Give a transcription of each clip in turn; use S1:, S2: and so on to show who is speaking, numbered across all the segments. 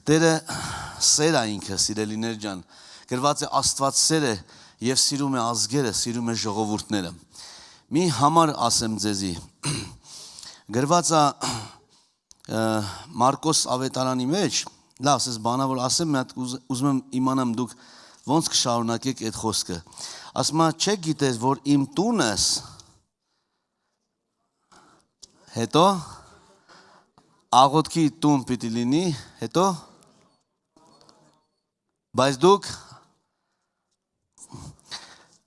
S1: Տերը սեր է ինքը, սիրելիներ ջան, գրված է Աստված սեր է եւ սիրում է ազգերը, սիրում է ժողովուրդները։ Մի համար ասեմ ձեզի, գրված է Մարկոս ավետարանի մեջ, լավ, ես բանավոր ասեմ, մի հատ ուզում եմ իմանամ դուք ոնց կշարունակեք այդ խոսքը։ Ասում է, չեք գիտես, որ իմ տունս հետո աղոթքի տուն պիտի լինի, հետո բայց դուք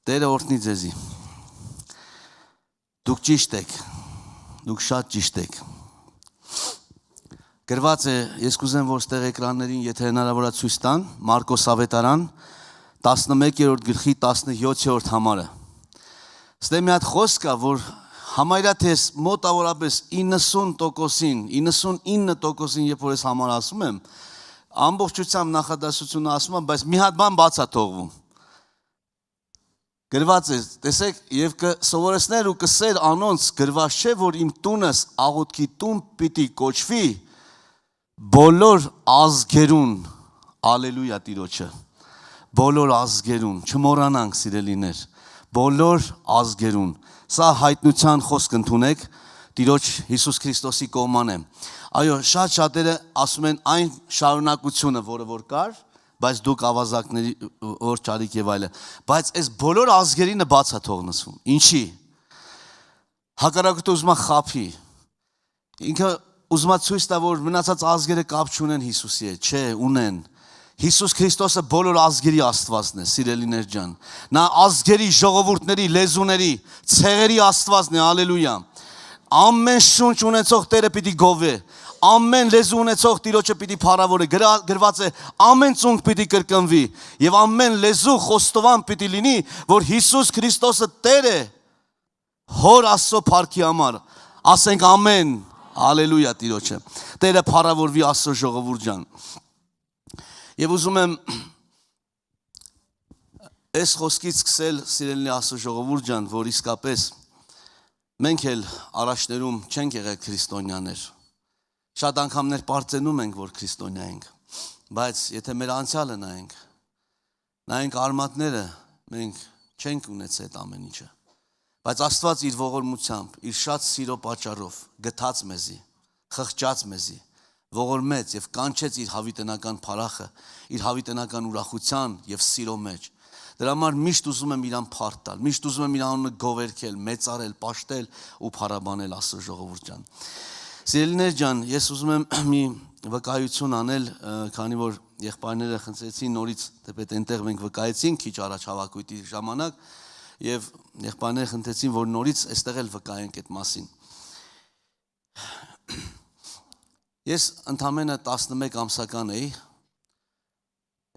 S1: Տերը օրհնի ձեզի։ Դուք ճիշտ եք, դուք շատ ճիշտ եք։ Գրված է, ես կուզեմ, որ ստեղ էկրաններին, եթե հնարավոր է ցույց տան, Մարկոս ավետարան 11-րդ գլխի 17-րդ համարը։ Ստե մի հատ խոսք կա, որ համարյա թե մոտավորապես 90%-ին, 99%-ին, երբ որ ես համար ասում եմ, ամբողջությամբ նախադասությունը ասում եմ, բայց մի հատ բան բաց է թողվում։ Գրված է, տեսեք, եւ կսովորեցներ ու կսեր անոնց գրված չէ, որ իմ տունս աղոթքի տուն պիտի կոչվի բոլոր ազգերուն, ալելույա Տիրոջը, բոլոր ազգերուն, չմոռանանք սիրելիներ, բոլոր ազգերուն, սա հայտնության խոսք ընդունեք, Տիրոջ Հիսուս Քրիստոսի կողման է, այո, շատ շատերը ասում են այն շարունակությունը, որը որ կար, բայց դուք ավազակների որ ճարիք եւ այլը, բայց այս բոլոր ազգերինը բաց է թողնվում, ինչի, հակառակորդը ուզում է խափի, ինքը ուզում է ցույց տա, որ մնացած ազգերը կապ չունեն Հիսուսի հետ, չէ, ունեն, Հիսուս Քրիստոսը բոլոր ազգերի Աստվածն է, սիրելիներ ջան, նա ազգերի, ժողովուրդների, լեզուների, ցեղերի Աստվածն է, ալելույա, ամեն շունչ ունեցող Տերը պիտի գովե, ամեն լեզու ունեցող Տիրոջը պիտի փառավորի, գրված է ամեն ծունկ պիտի կրկնվի եւ ամեն լեզու խոստովան պիտի լինի, որ Հիսուս Քրիստոսը Տեր է, Հոր Աստծո փառքի համար, ասենք ամեն, ալելույա Տիրոջը, Տերը փառավորվի Աստծո ժողովուրդ ջան։ Եվ ուզում եմ այս խոսքից սկսել սիրելի Աստծո ժողովուրդ ջան, որ իսկապես մենք էլ առաջներում չենք եղել քրիստոնյաներ։ Շատ անգամներ պարծենում ենք, որ քրիստոնյա ենք, բայց եթե մեր անցյալը նայենք արմատները, մենք չենք ունեցել այդ ամեն ինչը։ Բայց Աստված իր ողորմությամբ, իր շատ սիրո պատճառով գթած մեզի, խղճած մեզի, ողորմեց եւ կանչեց իր հավիտենական փառախը, իր հավիտենական ուրախության եւ սիրո մեջ։ Դրա համար միշտ ուզում եմ իրան փառք տալ, միշտ ուզում եմ իր անունը գովերքել, մեծարել, պաշտել ու փառաբանել Աստծո ժողովուրդ ջան։ Սիրելիներ ջան, ես ուզում եմ մի վկայություն անել, քանի որ եղբայրները խնդրեցին նորից, թեպետ այնտեղ մենք վկայեցինք քիչ առաջ հավաքույթի ժամանակ եւ եղբայրները խնդրեցին, որ նորից այստեղ էլ վկայենք այդ մասին։ Ես ընդամենը 11 ամսական էի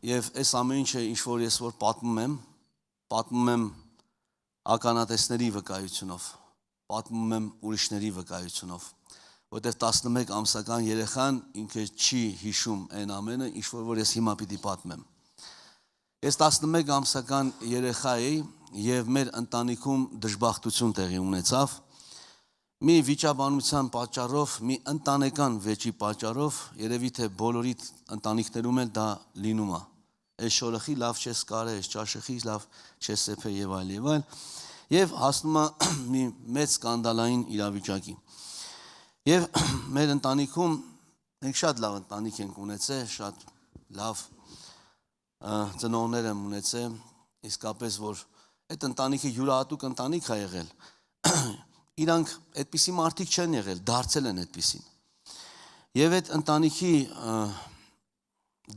S1: եւ այս ամեն ինչը ինչ որ ես որ պատմում եմ ականատեսների վկայությունով, պատմում եմ ուրիշների վկայությունով, որտեղ 11 ամսական երեխան ինքը չի հիշում այն ամենը, ինչ որ ես հիմա պիտի պատմեմ։ Ես 11 ամսական երեխա էի եւ մեր ընտանիքում դժբախտություն տեղի ունեցավ։ Մի վիճաբանության պատճառով, մի ընտանեկան վեճի պատճառով, երևի թե բոլորի ընտանիքներում էլ դա լինում է։ Այս շորխի լավ չես կարե, այս ճաշխի լավ չես սեփե եւ այլ եւ այլ։ Եվ հասնում է մի մեծ սկանդալային իրավիճակի։ Եվ մեր ընտանիքում մենք շատ լավ ընտանիք ենք ունեցել, շատ լավ ծնողներ եմ ունեցել, իսկապես որ այդ ընտանիքը յուրահատուկ ընտանիք է եղել։ Իրանք այդպիսի մարդիկ չեն եղել, դարձել են այդպիսին։ Եվ այդ ընտանիքի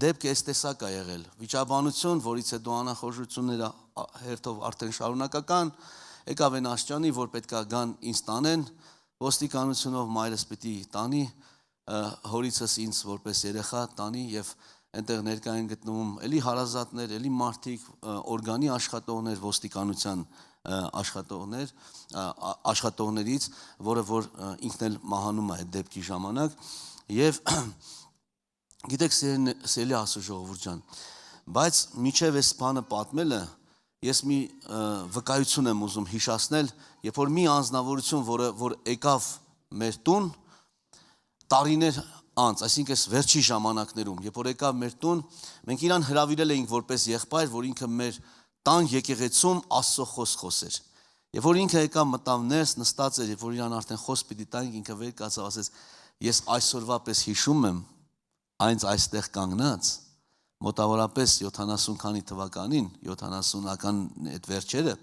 S1: դեպքը այս տեսակ է եղել։ Վիճաբանություն, որից հետո անախորժությունները հերթով արդեն շարունակական, եկավ այն աշճանի, որ պետքա գան ինձ տանեն, ոստիկանությունով մայրս պիտի տանի, հորիցս ինձ որպես երեխա տանի եւ այնտեղ ներկա են գտնվում էլի հարազատներ, էլի մարդիկ, օրգանի աշխատողներ, ոստիկանության աշխատողներից, որը որ ինքն էլ մահանում է այդ դեպքի ժամանակ եւ գիտեք սիրելի Աստծո ժողովուրդ ջան, բայց միջև այս բանը պատմելը ես մի վկայություն եմ ուզում հիշացնել, երբ որ մի անձնավորություն, որ եկավ մեր տուն, տարիներ անց, այսինքն այս վերջի ժամանակներում, երբ որ եկավ մեր տուն, մենք իրան հրավիրել էինք որպես եղբայր, որ ինքը մեր տան եկեղեցում Աստծո խոսք խոսեր։ Երբ որ ինքը եկավ մտավ ներս, նստած էր, երբ որ իրան արդեն խոսք պիտի տանք, ինքը վեր կացավ, ասեց. ես այսօրվա պես հիշում եմ այնց այստեղ կանգնած, մոտավորապես 70 քանի թվականին, 70-ական այդ վերջերը,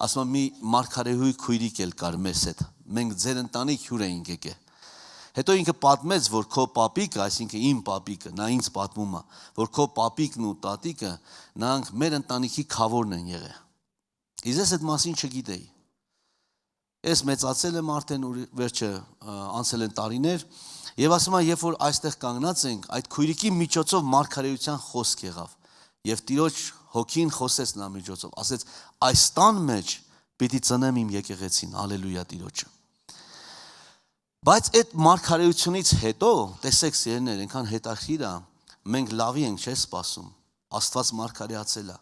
S1: ասում եմ մի մարգարեհույի քույրիկ էլ կար մեզ հետ, մենք ձեր ընտանիք հյուր էինք եկել։ Հետո ինքը պատմեց, որ քո պապիկը, այսինքն իմ պապիկը, նա ինձ պատմում է, որ քո պապիկն ու տատիկը նրանք մեր ընտանիքի քավորն են եղել։ Իսկ ես այդ մասին չգիտեի։ Ես մեծացել եմ արդեն վերջը անցել են տարիներ, եւ ասում եմ, երբ որ այստեղ կանգնած ենք, այդ քույրիկի միջոցով մարգարեության խոսք եղավ, եւ Տիրոջ հոգին խոսեց նրա միջոցով, ասեց այս տան մեջ պիտի ծնեմ իմ եկեղեցին, հալելույա Տիրոջը։ Բայց այդ մարգարեությունից հետո, տեսեք սիրելիներ, այնքան հետաքրքիր է, մենք լավի ենք, չէ՞ սպասում, Աստված մարգարեացել է։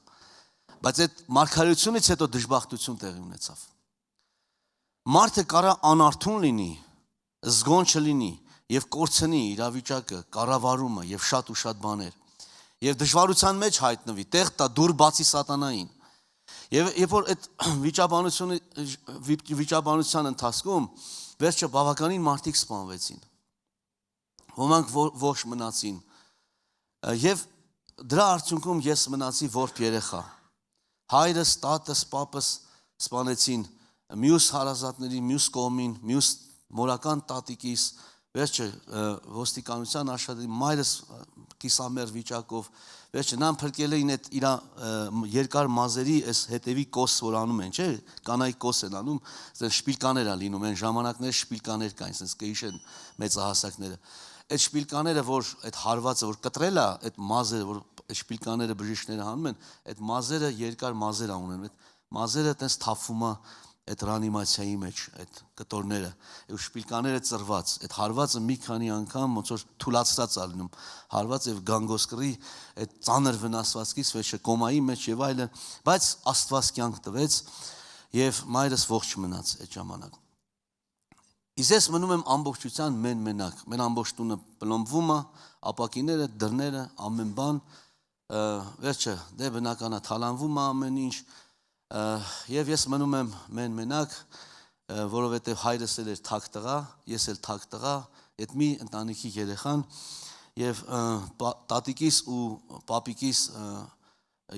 S1: Բայց այդ մարգարեությունից հետո դժբախտություն տեղի ունեցավ։ Մարդը կարա անարդուն լինի, զգոն չլինի եւ կորցնի իրավիճակը, կառավարումը եւ շատ ու շատ բաներ։ Եվ դժվարության մեջ հայտնվի, տեղ տա դուր բացի սատանային։ Եվ երբ որ այդ վիճաբանության ընթացքում վերջը բավականին մարդիկ սպանվեցին։ Ոմանք ողջ մնացին։ Եվ դրա արդյունքում ես մնացի որբ երեխա։ Հայրս, տատս, պապս սպանեցին մյուս հարազատների, մյուս կողմին, մյուս մորական տատիկիս, վերջը ոստիկանության աշխատի, մայրս կիսամեր վիճակով, վերջը նրան փրկել էին այդ իր երկար մազերի այս հետևի կոս, որ անում են, չէ՞, կանայի կոս են անում, այդպես շպիլկաներ են լինում, այն ժամանակներ շպիլկաներ կային, այսպես կհիշեն մեծահասակները։ Այդ շպիլկաները, որ այդ հարվածը, որ կտրել է, այդ մազերը, որ շպիլկաները բժիշկները հանում են, այդ մազերը երկար մազեր ունեն, այդ մազերը այդպես թափվում է այդ ռանիմացիայի մեջ, այդ կտորները, ու շպիլկաները ծրված, այդ հարվածը մի քանի անգամ ոնց որ թուլացած է լինում, հարված եւ գանգոսկրի այդ ծանր վնասվածքից վերջը կոմայի մեջ եւ այլն, բայց Աստված կյանք տվեց եւ մայրս ողջ մնաց այդ ժամանակ։ Իսկ ես մնում եմ ամբողջության մենակ, մեր ամբողջ տունը պլոմբվում է, ապակիները, դռները, ամեն բան, վերջը դե բնական է թալանվում է ամեն ինչ, եւ ես մնում եմ մենակ, որովհետեւ հայրս էլ էր թակ տղա, ես էլ թակ տղա, այդ մի ընտանիքի երեխան եւ տատիկիս ու պապիկիս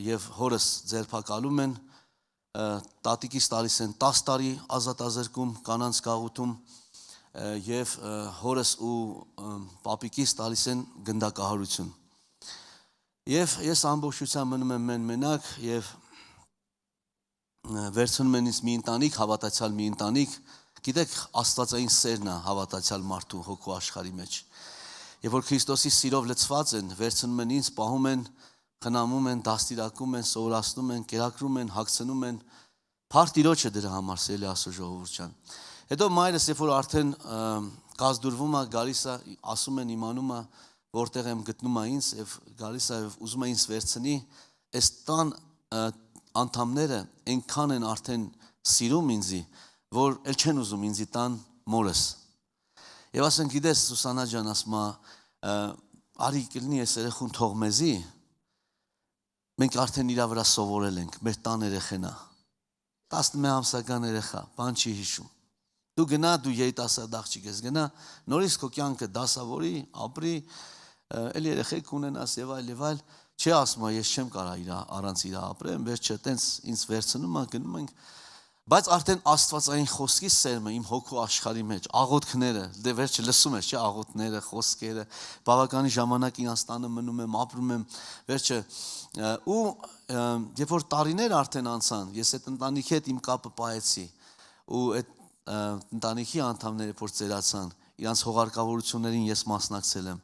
S1: եւ հորս ձերբակալում են, տատիկիս տալիս են 10 տարի ազատազրկում կանանց գաղութում եւ հորս ու պապիկիս տալիս են գնդակահարություն։ Եվ ես ամբողջությամբ մնում եմ մենակ եւ վերցնում են ինձ մի ընտանիք, հավատացյալ մի ընտանիք, գիտեք աստվածային սերն է հավատացյալ մարդու հոգու աշխարհի մեջ։ Եվ որ Քրիստոսի սիրով լցված են, վերցնում են ինձ, պահում են, խնամում են, դաստիարակում են, սովորացնում են, կերակրում են, հագցնում են, փառք Տիրոջը դրա համար, սիրելի Աստծո ժողովուրդ ջան։ Հետո մայրս, երբ որ արդեն կազդուրվում է, գալիս է, ասում են, իմանում է, որտեղ եմ գտնում է ինձ, եւ գալիս է եւ ուզում է ինձ վերցնի, այս տան անդամները այնքան են արդեն սիրում ինձի, որ էլ չեն ուզում ինձի տան մորս։ Եվ ասեն, գիտես Սուսանա ջան, ասում է, արի կլինի այս երեխուն թող մեզի, մենք արդեն իրա վրա սովորել ենք, մեր տան երեխան է, 11 ամսական երեխա, բան չի հիշում։ Դու գնա, դու երիտասարդ աղջիկ ես, գնա, նորից քո կյանքը դասավորի, ապրի, էլ երեխեք ունենաս եւ այլ, չի ասում, ես չեմ կարա առանց իր ապրեմ, վերջը տենց ինձ վերցնում է, գնում ենք, բայց արդեն աստվածային խոսքի սերմը իմ հոգու աշխարհի մեջ, աղոթքները, դե վերջը լսում ես, չէ, աղոթքները, խոսքերը, բավականին ժամանակ Իրաստանը մնում եմ, ապրում եմ, վերջը ու երբ որ տարիներ արդեն անցան, ես այդ ընտանիքի հետ իմ կապը պահեցի ու այդ ընտանիքի անդամները որ ծերացան, իրանց հողարկավորություններին ես մասնակցել եմ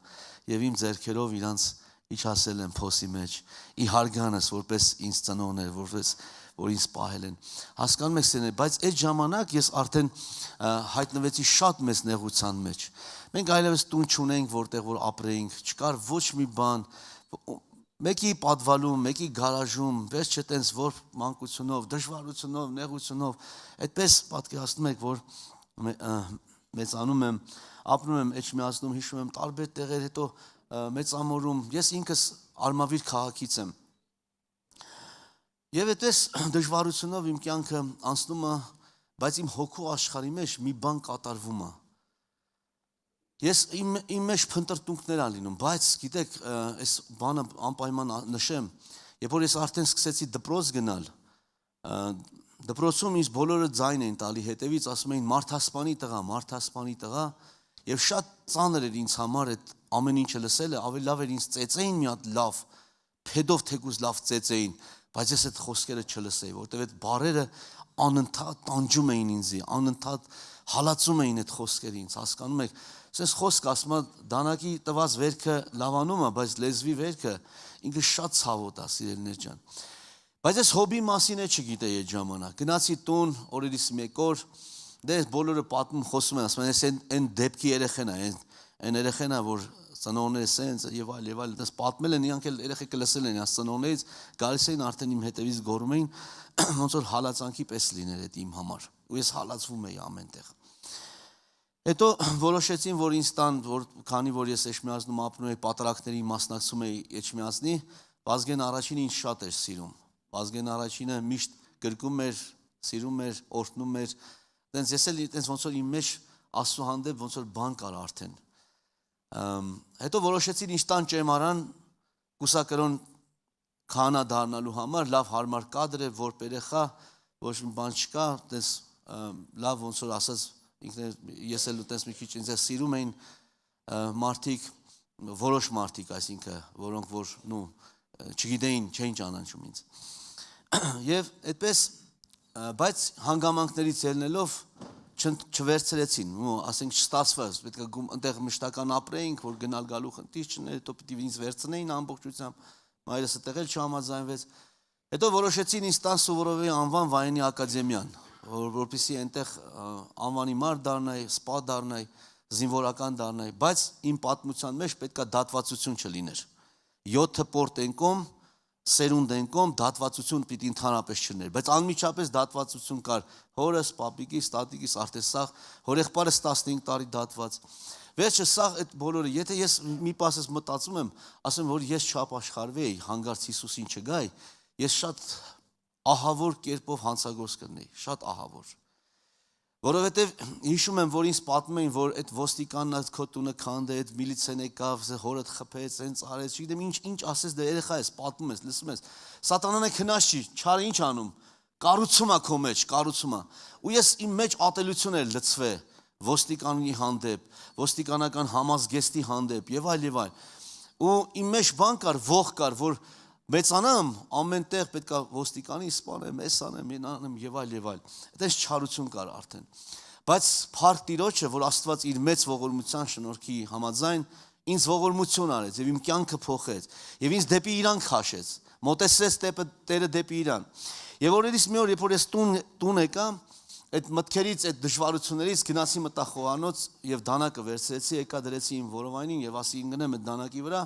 S1: եւ իմ ձեռքերով իրանց իջացել եմ փոսի մեջ, ի հարգանս, որպես ինձ ծնողներ, որպես որ ինձ պահել են։ Հասկանում եք սերներ, բայց այդ ժամանակ ես արդեն հայտնվեցի շատ մեծ նեղության մեջ։ Մենք այլևս տուն չունենք, որտեղ որ ապրեինք, չկար ոչ մի բան, մեկի պատվալում, մեկի գարաժում, վերջը տենց որ մանկությունով, դժվարությունով, նեղությունով, այդպես պատկերացնում եք, որ մեծանում եմ, ապրում եմ Էջմիածնում, հիշում եմ տարբեր տեղեր, հետո մեծամորում, ես ինքս Արմավիր քաղաքից եմ։ Եվ այդպես դժվարությունով իմ կյանքը անցնում է, բայց իմ հոգու աշխարհի մեջ մի բան կատարվում է։ Ես իմ մեջ փնտրտունքներ ան լինում, բայց գիտեք, այս բանը անպայման նշեմ, երբ որ ես արդեն սկսեցի դպրոց գնալ, դպրոցում ինձ բոլորը ձայն էին տալի, հետևից ասում էին մարդասպանի տղա, եւ շատ ծանր էր ինձ համար այդ ամեն ինչը լսելը, ավելի լավ էր ինձ ծեծեին մի հատ լավ, փեդով թեկուզ լավ ծեծեին, բայց ես այդ խոսքերը չլսեի, որտեվ այդ բառերը անընդհատ տանջում էին ինձ, անընդհատ հալածում էին այդ խոսքերը ինձ, հասկանում եք, ասես խոսք ասում է դանակի տված վերքը լավանում է, բայց լեզվի վերքը ինքը շատ ցավոտ է, սիրելիներ ջան։ Բայց ես հոբի մասին է չգիտեի այդ ժամանակ։ Գնացի տուն, օրերից մեկ օր, դե բոլորը պատմում խոսում են, ասում են, այս այն դեպքի երեխեն է, այն երեխեն է, որ ծնողները սենց եւ այլ, դες պատմել են, իրանք էլ երեխեքը լսել են, այս ծնողներից գալիս էին արդեն իմ հետևից գոռում էին, ոնց որ հալածանքի պես լիներ այդ իմ համար։ Ու ես հալածվում էի ամենտեղ։ Հետո որոշեցին, որ ինձ տան, որ քանի որ ես Էջմիածնում ապրում էի, պատարակների մասնակցում էի Էջմիածնի, Վազգեն առաջինը ինձ շատ էր սիրում։ Վազգեն առաջինը միշտ գրկում էր, սիրում էր, օրհնում էր։ Տենց ես էլ տենց ոնց որ իմ մեջ Աստծո հանդեպ ոնց որ բան կար արդեն։ Հետո որոշեցին ինձ տան ճեմարան կուսակրոն քահանա դառնալու համար, լավ հարմար կադր է, որ երեխա, ոչ մի բան չկա, տենց լավ ոնց որ ասած ես էլ տես մի քիչ ինձ սիրում էին մարդիկ, որոշ մարդիկ, այսինքն, որոնք որ չգիտեին, չէին ճանաչում ինձ։ Եվ այդպես, բայց հանգամանքներից ելնելով չվերցրեցին, ասենք չստացվեց, պետք է այնտեղ մշտական ապրեինք, որ գնալ գալու խնդիր չներ, հետո պիտի ինձ վերցնեին ամբողջությամբ, մայրս այդտեղ էլ չհամաձայնվեց։ Հետո որոշեցին ինձ տան Սուվորովի անվան վայրենի ակադեմիան, որպեսզի այնտեղ անվանի մարդ դառնայի, սպա դառնայի, զինվորական դառնայի, բայց իմ պատմության մեջ պետքա դատվածություն չլիներ։ 7 պորտ ենկոմ, սերունդ ենկոմ, դատվածություն պիտի ընդհանրապես չլիներ, բայց անմիջապես դատվածություն կար հորս, պապիկիս, տատիկիս, արդեն սաղ, հորեղբայրս 15 տարի դատված։ Վերջը սաղ այդ բոլորը, եթե ես մի պասես մտածում եմ, ասեմ, որ ես չապաշխարվեի, հանգարց Հիսուսին չգայի, ես շատ ահավոր կերպով հանցագործ կլինեի, շատ ահավոր։ Որովհետև հիշում եմ, որ ինձ պատմում էին, որ այդ ոստիկանն այդ քո տունը քանդե, այդ միլիցիան եկավ, հորդ խփեց, հենց արեց, չգիտեմ ինչ ասես դե երեխա ես, պատմում ես, լսում ես։ Սատանան է քնած չի, չարը ինչ անում։ Կառուցում է քո մեջ, կառուցում է։ Ու ես իմ մեջ ատելություն էր լցվե ոստիկանի հանդեպ, ոստիկանական համազգեստի հանդեպ եւ այլ եւ այլ։ Ու իմ մեջ բան կար, ողջ կար, որ մեծանամ, ամենտեղ պետքա ոստիկանի սպանեմ, ես անեմ, ես անեմ եւ այլ եւ այլ։ Այդպես չարություն կար արդեն։ Բայց փառք Տիրոջը, որ Աստված իր մեծ ողորմության շնորհքի համաձայն ինձ ողորմություն արեց եւ իմ կյանքը փոխեց եւ ինձ դեպի Իրան քաշեց։ Մոտեցրեց Տերը դեպի Իրան։ Եվ օրերից մի օր, երբ որ ես տուն եկա, այդ մտքերից, այդ դժվարություններից գնացի մտա խոհանոց եւ դանակը վերցրեցի, եկա դրեցի իմ որովայնին եւ ասի ինգնեմ այդ դանակի վրա,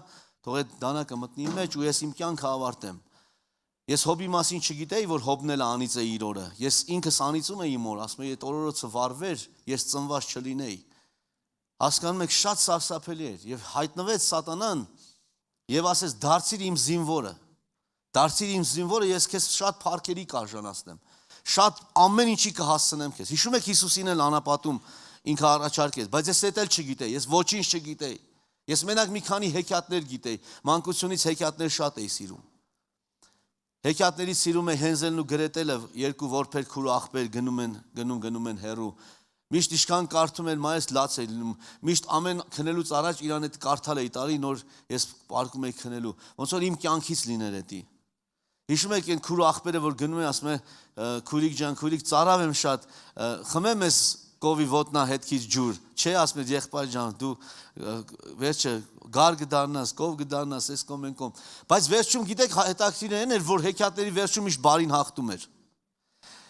S1: թող այդ դանակը մտնի իմ մեջ ու ես իմ կյանքը ավարտեմ։ Ես հոբի մասին չգիտեի, որ հոբն էլ անիծ է իր օրը։ Ես ինքս անիծում էի իմ օր, ասում էի, այդ օրորոցը վարվեր, ես ծնված չլինեի։ Հասկանում եք, շատ սարսափելի էր եւ հայտնվեց Սատանան եւ ասեց դարձիր իմ զինվորը։ Դարձիր իմ զինվորը, ես քեզ շատ փառքերի կարժանացնեմ։ Շատ ամեն ինչի կհասցնեմ քեզ։ Հիշում եք Հիսուսին էլ անապատում ինքը առաջարկեց, բայց ես դա էլ չգիտեի, ես ոչինչ չգիտեի։ Ես մենակ մի քանի հեքիաթներ գիտեի, մանկությունից հեքիաթներ շատ էի սիրում։ Հեքիաթներից սիրում էի Հենզելն ու Գրետելը, երկու որբեր քուր աղբեր գնում են հեռու։ Միշտ իշքան կարդում են, մայրս լաց է լինում։ Միշտ ամեն քնելուց առաջ իրան այդ կարդալ էի տալի, նոր ես պարկում էի քնելու։ Ոնց որ իմ կյանքից լիներ դա։ Հիշում եք այն քուր աղբերը, որ գնում են, ասում է քուրիկ ջան, քուրիկ ծարավ եմ շատ, խմեմ ես կովի ոտնա հետքից ջուր, չէ, ասում է եղբայր ջան, դու վերջը գար կդառնաս, կով կդառնաս, այս կոմ են կոմ։ Բայց վերջում գիտեք հետաքրքիրն էր, որ հեքիաթների վերջում միշտ բարին հաղթում էր։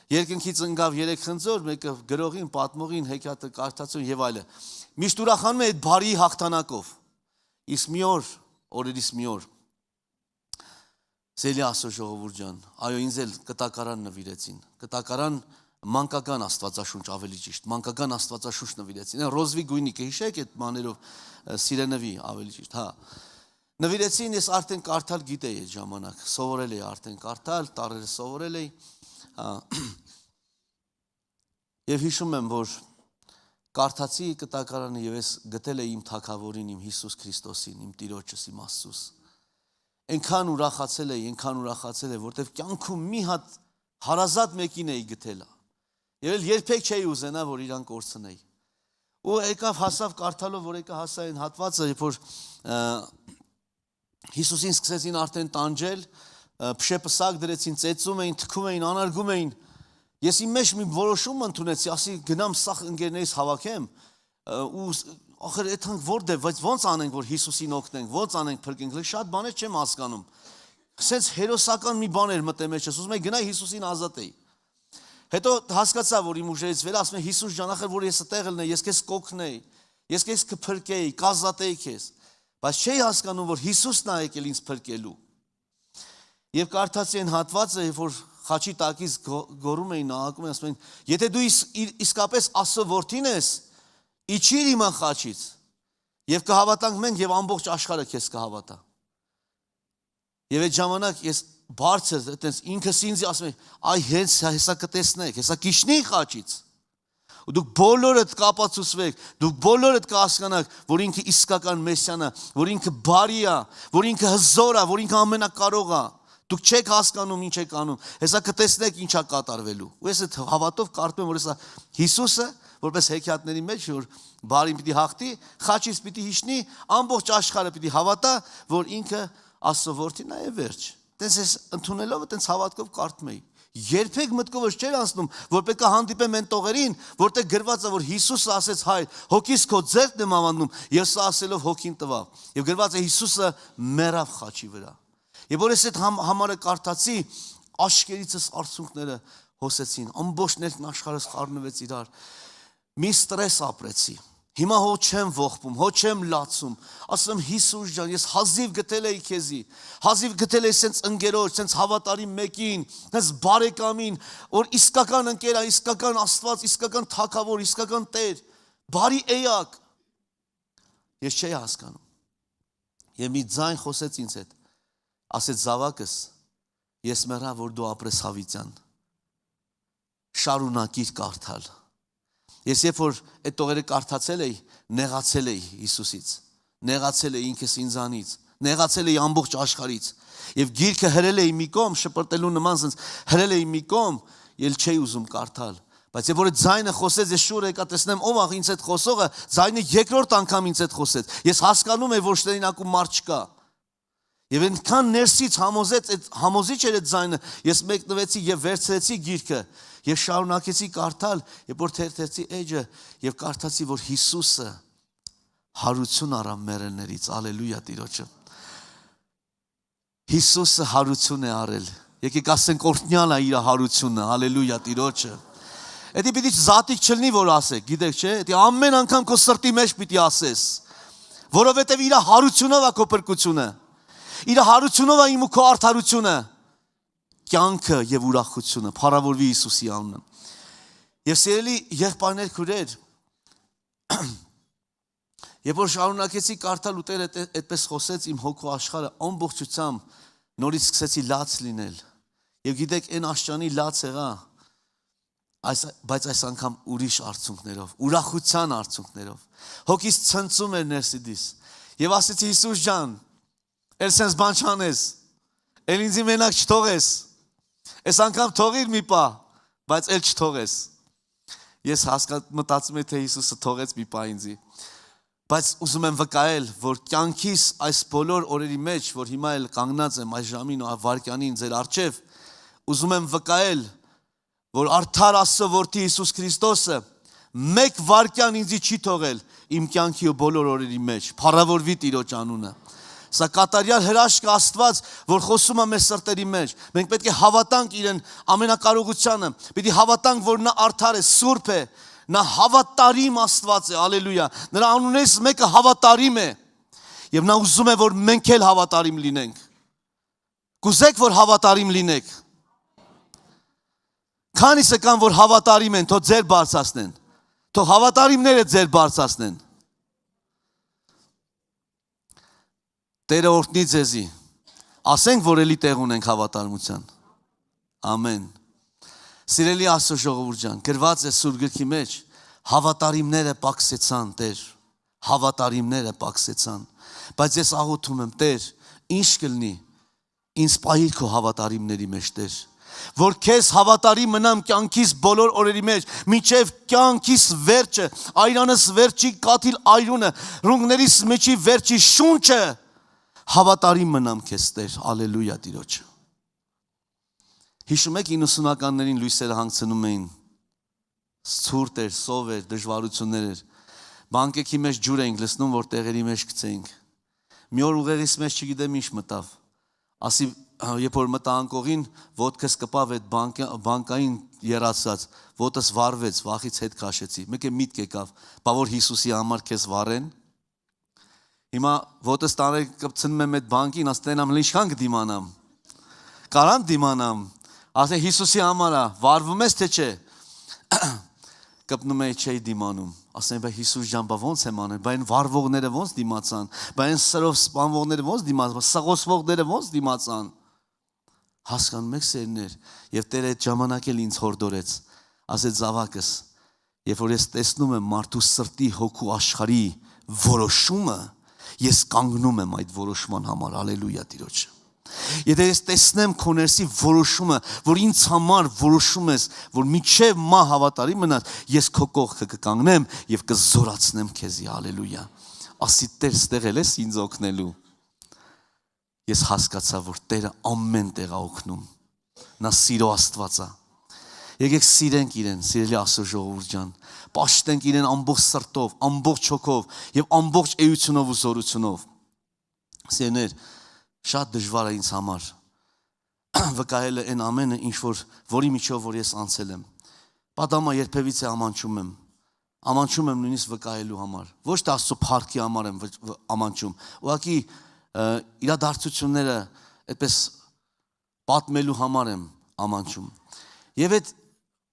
S1: Երկնքից ընկավ 3 խնձոր, մեկը գրողին, պատմողին, հեքիաթը կարդացուն եւ այլը։ Միշտ ուրախանում է այդ բարի հաղթանակով։ Իսկ մի օր, օրերից մի օր Սելի Աստծո ժողովուրդ ջան, այո ինձ էլ կտակարան նվիրեցին։ Կտակարան մանկական աստվածաշունչ ավելի ճիշտ, մանկական աստվածաշունչ նվիրեցին, ռոզվի գույնի կհիշեք այդ մաներով սիրենվի ավելի ճիշտ, հա։ Նվիրեցին, ես արդեն կարդալ գիտեի այդ ժամանակ, սովորել էի արդեն կարդալ, տարերը սովորել էի, եւ հիշում եմ, որ կարդացի կտակարանը եւ ես գտել էի իմ թագավորին, իմ Հիսուս Քրիստոսին, իմ Տիրոջս, իմ Աստծուս։ Այնքան ուրախացել էի, որտեվ կյանքում մի հատ հարազատ մեկին էի գտել։ Եվ երբեք չէի ուզենա, որ իրան կորցնեի։ Ու եկավ հասավ կարդալով, որ եկա հասա այն հատվածը, երբ որ Հիսուսին սկսեցին արդեն տանջել, փշեպսակ դրեցին, ծեծում էին, թքում էին, անարգում էին։ Ես իմ մեջ մի որոշում ընդունեցի, ասի գնամ սաղ ընկերներից հավաքեմ ու ախր այդքան որտե՞ղ, բայց ո՞նց անենք, որ Հիսուսին օգնենք, ո՞նց անենք փրկենք, շատ բաներ չեմ հասկանում։ Սենց հերոսական մի բան էր մտե մեջս, ուզում եի գնայի Հիսուսին ազատեի։ Հետո հասկացա, որ իմ ուժերից վեր ասում եմ Հիսուս ջան, ախր որ ես այդտեղ լինեի, ես քեզ կօգնեի, ես քեզ կփրկեի, կազատեի քեզ։ Բայց չէի հասկանում, որ Հիսուսն է եկել ինձ փրկելու։ Եվ կարդացի այն հատվածը, երբ որ խաչի տակից գոռում էին, նահակում էին, ասում էին, եթե դու իսկապես Աստծո որդին ես, իջիր իմ խաչից, եւ կհավատանք մենք եւ ամբողջ աշխարհը քեզ կհավատա։ Եվ այդ ժամանակ ես բարձր, այտենց ինքս ինձ ասում եմ, այ հեսա կտեսնեք, հեսա կիշնի խաչից։ Ու դուք բոլորդ կապացուցվեք, դուք բոլորդ կհասկանաք, որ ինքը իսկական Մեսիան է, որ ինքը բարի է, որ ինքը հզոր է, որ ինքը ամենակարող է։ Դուք չեք հասկանում ինչ եք անում, հեսա կտեսնեք ինչա կատարվելու։ Ու ես այդ հավատով կարդում եմ, որ հեսա Հիսուսը, որպես հեքիաթների մեջ, որ բարին պիտի հաղթի, խաչից պիտի հիշնի, ամբողջ աշխարհը պիտի հավատա, որ ինքը Աստծո որդին է եւ վերջ։ Տենց ես ընդունելով, տենց հավատքով կարդում էի։ Երբեք մտքովս չէր անցնում, որ պետք է հանդիպեմ այն տողերին, որտեղ գրված է, որ Հիսուսը ասեց հայր, հոգիս քո ձեռքն եմ ավանդում, եւ սա ասելով հոգին տվավ։ Եվ գրված է Հիսուսը մեռավ խաչի վրա։ Եվ որ ես այդ համարը կարդացի, աշկերիցս արցունքները հոսեցին, ամբողջ ներքն աշխարհս խառնվեց իրար։ Մի ստրես ապրեցի։ Հիմա հո չեմ ողբում, հո չեմ լացում։ Ասում եմ Հիսուս ջան, ես հազիվ գտել էի քեզի։ Հազիվ գտել էի սենց ընկերոջ, սենց հավատարիմ մեկին, սենց բարեկամին, որ իսկական ընկեր է, իսկական Աստված, իսկական թագավոր, իսկական Տեր, բարի էակ։ Ես չէի հասկանում։ Եվ մի ձայն խոսեց ինձ հետ։ Ասեց զավակս, ես մեռա, որ դու ապրես հավիտյան։ Շարունակիր կարդալ։ Ես երբ որ այդ տողերը կարդացել էի, նեղացել էի Հիսուսից, նեղացել էի ինքս ինձանից, նեղացել էի ամբողջ աշխարհից։ Եվ գիրքը հրել էի մի կողմ, շպրտելու նման sense հրել էի մի կողմ, ել չէի ուզում կարդալ։ Բայց երբ որ այդ ձայնը խոսեց, ես շուռ եկա տեսնեմ ով աղ ինձ այդ խոսողը, ձայնը երկրորդ անգամ ինձ այդ խոսեց։ Ես հասկանում եմ, որ շտերինակում մարդ չկա։ Եվ այնքան ներսից համոզեց, այդ համոզիչ էր այդ ձայնը, ես մեկնվեցի եւ վերցրեցի գիրքը եւ շարունակեցի կարդալ, երբ որ թերթեցի էջը եւ կարդացի, որ Հիսուսը հարություն առավ մեռելներից, ալելույա Տիրոջը։ Հիսուսը հարություն է արել։ Եկեք ասենք օրհնյալ է իր հարությունը, ալելույա Տիրոջը։ Էդի պիտի զատիկ չլինի, որ ասեք, գիտեք չէ, էդի ամեն անգամ քո սրտի մեջ պիտի ասես, որովհետեւ իր հարությունով է քո փրկությունը։ Իր հարությունով է իմ ու քո արդարությունը, կյանքը եւ ուրախությունը, փառավորվի Հիսուսի անունը։ Եվ սիրելի եղբայրներ, քուրեր, երբ որ շարունակեցի կարդալ ու Տերը այդպես խոսեց իմ հոգու աշխարհը ամբողջությամբ նորից սկսեցի լաց լինել։ Եվ գիտեք, այն աշճանի լաց եղա, բայց այս անգամ ուրիշ արցունքներով, ուրախության արցունքներով։ Հոգիս ցնծում էր ներսիդիս։ Եվ ասեցի Հիսուս ջան, էլ սենց բան չանես, էլ ինձի մենակ չթողես, այս անգամ թողիր մի պահ, բայց էլ չթողես։ Ես մտածում եմ, թե Հիսուսը թողեց մի պահ ինձի, բայց ուզում եմ վկայել, որ կյանքիս այս բոլոր օրերի մեջ, որ հիմա էլ կանգնած եմ այս ժամին ու վայրկյանին ձեր առջև, ուզում եմ վկայել, որ արդար Աստծո որդի Հիսուս Քրիստոսը մեկ վայրկյան ինձի չի թողել իմ կյանքի ու բոլոր օրերի մեջ, փառավորվի Տիրոջ անունը։ Սա կատարյալ հրաշք է Աստված, որ խոսում է մեր սրտերի մեջ։ Մենք պետք է հավատանք իրեն ամենակարողությանը, պիտի հավատանք, որ նա արդար է, սուրբ է, նա հավատարիմ Աստված է, ալելույա։ Նրա անունից մեկը հավատարիմ է, եւ նա ուզում է, որ մենք էլ հավատարիմ լինենք։ Կուզեք, որ հավատարիմ լինեք։ Քանիսը կան, որ հավատարիմ են, թող ձեր բարձրացնեն։ Թող հավատարիմները ձեր բարձրացնեն։ Տերը օրհնի ձեզի։ Ասենք, որ էլի տեղ ունենք հավատարմության։ Ամեն։ Սիրելի Աստծո ժողովուրդ ջան, գրված է Սուրբ Գրքի մեջ, հավատարիմները պակսեցան, Տեր, հավատարիմները պակսեցան, բայց ես աղոթում եմ, Տեր, ինչ կլինի, ինձ պահիր քո հավատարիմների մեջ, Տեր, որ քեզ հավատարիմ մնամ կյանքիս բոլոր օրերի մեջ, մինչև կյանքիս վերջը, այրանս վերջի կաթիլ այրունը, ռունգներիս մեջի վերջի շունչը, հավատարիմ մնամ քեզ, Տեր, ալելույա Տիրոջ։ Հիշում եք 90-ականներին լույսերը հանգցնում էին, ցուրտ էր, սով էր, դժվարություններ էր, բանկեքի մեջ ջուր էինք լցնում, որ տեղերի մեջ գցեինք։ Մի օր ուղեղիս մեջ չգիտեմ ինչ մտավ, ասի, երբ որ մտա անկողին, ոտքս կպավ այդ բանկային երացած, ոտս վարվեց, վախից հետ քաշեցի, մեկ է միտք եկավ, բա որ Հիսուսի համար քեզ վարեն։ Հիմա ոտս տանել կպցնում եմ այդ բանկին, ասենամ ինչքան կդիմանամ, կարամ դիմանամ, ասեն Հիսուսի համար է, վարվում ես թե չէ, կպնում էի չէի դիմանում, ասեն բա Հիսուս ջան, բա ոնց եմ անել, բա այն վարվողները ոնց դիմացան, բա այն սրով սպանվողները ոնց դիմացան, սղոսվողները ոնց դիմացան։ Հասկանում եք սերներ, եւ Տերը այդ ժամանակ էլ ինձ հորդորեց, ասեց զավակս, երբ որ ես տեսնում եմ մարդու սրտի հոգու աշխարհի որոշումը, ես կանգնում եմ այդ որոշման համար, ալելույա Տիրոջ։ Եթե ես տեսնեմ քո ներսի որոշումը, որ ինձ համար որոշում ես, որ միջև մահ հավատարիմ մնաս, ես քո կողքը կկանգնեմ եւ կզորացնեմ քեզի, ալելույա։ Ասի Տեր ստեղել ես ինձ օգնելու։ Ես հասկացա, որ Տերը ամեն տեղ է օգնում։ Նա սիրո Աստված է։ Եկեք սիրենք իրեն, սիրելի Աստծո ժողովուրդ ջան։ Պաշտենք իրեն ամբողջ սրտով, ամբողջ հոգով եւ ամբողջ էությունով ու զորությունով։ Սիրներ, շատ դժվար է ինձ համար վկայելը այն ամենը, ինչ որի միջով որ ես անցել եմ։ Պատամա երբևիցե ամանչում եմ նույնիսկ վկայելու համար։ Ոչ թե Աստծո փառքի համար եմ ամանչում, ուղղակի իրադարձությունները այդպես պատմելու համար եմ ամանչում։ Եվ այդ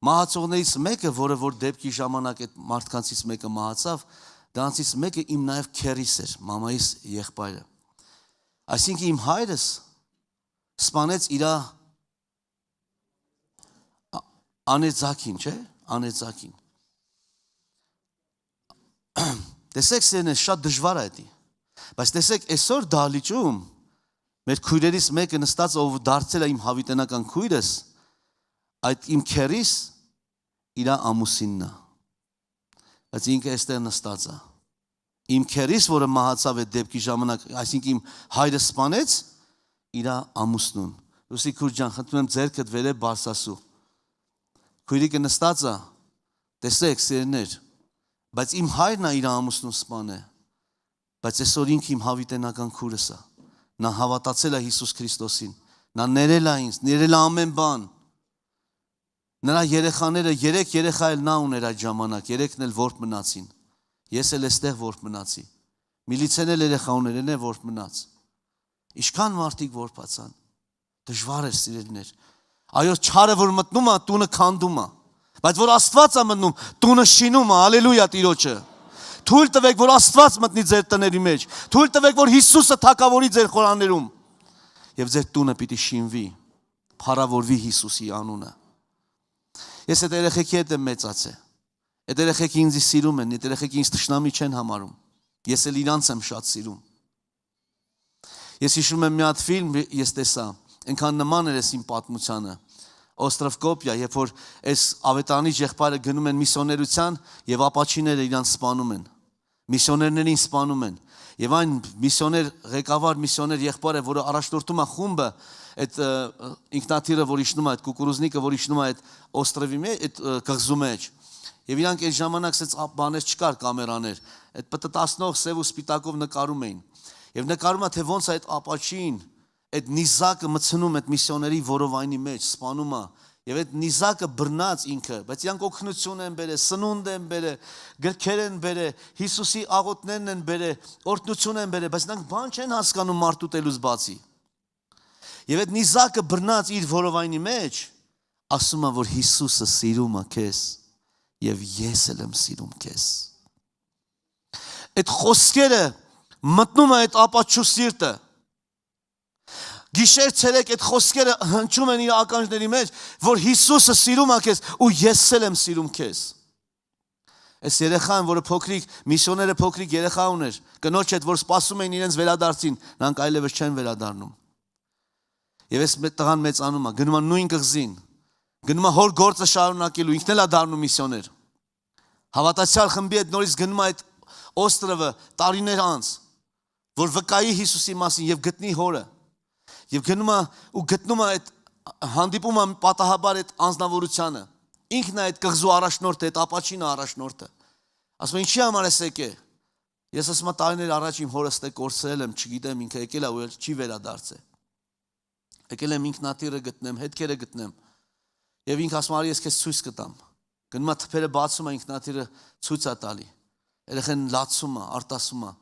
S1: մահացողներից մեկը, որը որ դեպքի ժամանակ այդ մարդկանցից մեկը մահացավ, դրանցից մեկը իմ նաև քերիս էր, մամայիս եղբայրը։ Այսինքն իմ հայրս սպանեց իր անեծակին, չէ՞, անեծակին։ Տեսեք սերն շատ դժվար է դա։ Բայց տեսեք այսօր դահլիճում մեր քույրերից մեկը նստած ով դարձել է իմ հավիտենական քույրս, այդ իմ քերիս իր ամուսինն է։ Բայց ինքը այստեղ նստած է։ Իմ քերիս, որը մահացավ այդ դեպքի ժամանակ, այսինքն իմ հայրը սպանեց իր ամուսնուն։ Լուսի քույր ջան, խնդրում եմ ձեռքդ վերև բարձրացու։ Քույրիկը նստած է, տեսեք սերներ, բայց իմ հայրն է իր ամուսնուն սպանել։ Բայց այսօր ինքը իմ հավիտենական քուրս է։ Նա հավատացել է Հիսուս Քրիստոսին։ Նա ներել է ինձ, ներել է ամեն բան։ Նրա երեխաները, 3 երեխա էլ նա ուներ այդ ժամանակ, 3-ն էլ որբ մնացին։ Ես էլ էստեղ որբ մնացի։ Միլիցեն էլ երեխա ուներ, են որբ մնաց։ Ինչքան մարդիկ որբացան։ Դժվար էր սիրելիներ։ Այո, չարը որ մտնում է, տունը քանդում է։ Բայց որ Աստված է մտնում, տունը շինում է, ալելույա Տիրոջը։ Թույլ տվեք, որ Աստված մտնի ձեր տների մեջ։ Թույլ տվեք, որ Հիսուսը թագավորի ձեր խորաններում։ Եվ ձեր տունը պիտի շինվի, փառավորվի Հիսուսի անունը։ Ես այդ երեխեքի հետ եմ մեծացել։ Այդ երեխեքը ինձ սիրում են, այդ երեխեքը ինձ թշնամի չեն համարում։ Ես էլ իրանց եմ շատ սիրում։ Ես հիշում եմ մի հատ ֆիլմ ես տեսա, այնքան նման էր իմ պատմությանը։ Օստրով Կոպիա, երբ որ այս ավետարանի եղբայրը գնում են միսիոներության եւ ապաչիները իրանց սպանում են։ Միսիոներներին սպանում են։ Եվ այն միսիոներ ղեկավար միսիոներ եղբայրը, որը առաջնորդում է խումբը, այդ ինքնաթիռը, որ իջնում է, այդ կուկուրուզնիկը, որ իջնում է այդ օստրովի մեջ, այդ կղզու մեջ։ Եվ իրանք այդ ժամանակ սենց բաներ չկար, կամերաներ, այդ պտտացնող սև ու սպիտակով նկարում էին։ Եվ նկարում է, թե ոնց այդ ապաչին, այդ նիզակը մցնում այդ միսիոների որովայնի մեջ, սպանում է։ Եվ այդ նիզակը բռնած ինքը, բայց իրանք օգնություն են բերել, սնունդ են բերել, գրքեր են բերել, Հիսուսի աղոթներն են բերել, օրհնություն են բերել, բայց նրանք բան չեն հասկանում մարդու տելուց բացի։ Եվ այդ նիզակը բռնած իր որովայնի մեջ, ասում է, որ Հիսուսը սիրում է քեզ եւ ես էլ եմ սիրում քեզ։ Այդ խոսքերը մտնում է այդ ապաչու սիրտը։ Գիշեր ցերեկ այդ խոսքերը հնչում են իր ականջների մեջ, որ Հիսուսը սիրում է քեզ ու ես էլ եմ սիրում քեզ։ Այս երեխան, որը փոքրիկ, միսիոները փոքրիկ երեխա ուներ, կնոջ հետ, որ սպասում էին իրենց վերադարձին, նրանք այլևս չեն վերադառնում։ Եվ այս տղան մեծանում է, գնում է նույն կղզին, գնում է հոր գործը շարունակելու, ինքն էլ է դառնում միսիոներ։ Հավատացյալ խմբի հետ նորից գնում է այդ օստրովը տարիներ անց, որ վկայի Հիսուսի մասին եւ գտնի հորը։ Եվ գնում է ու գտնում է այդ հանդիպում է պատահաբար այդ անձնավորությանը։ Ինքն է այդ կղզու առաջնորդը, այդ ապաչինը առաջնորդը։ Ասում է ինչի համար ես եկե։ Ես ասում եմ տարիներ առաջ իմ հորը ստե կորցրել եմ, չգիտեմ, ինքը եկել է ու չի վերադարձել։ Եկել եմ ինքնաթիռը գտնեմ, հետքերը գտնեմ։ Եվ ինքը ասում արի ես քեզ ցույց կտամ։ Գնում է թփերը բացում է, ինքնաթիռը ցույց է տալի։ Երեխան լացում է, արտասում է։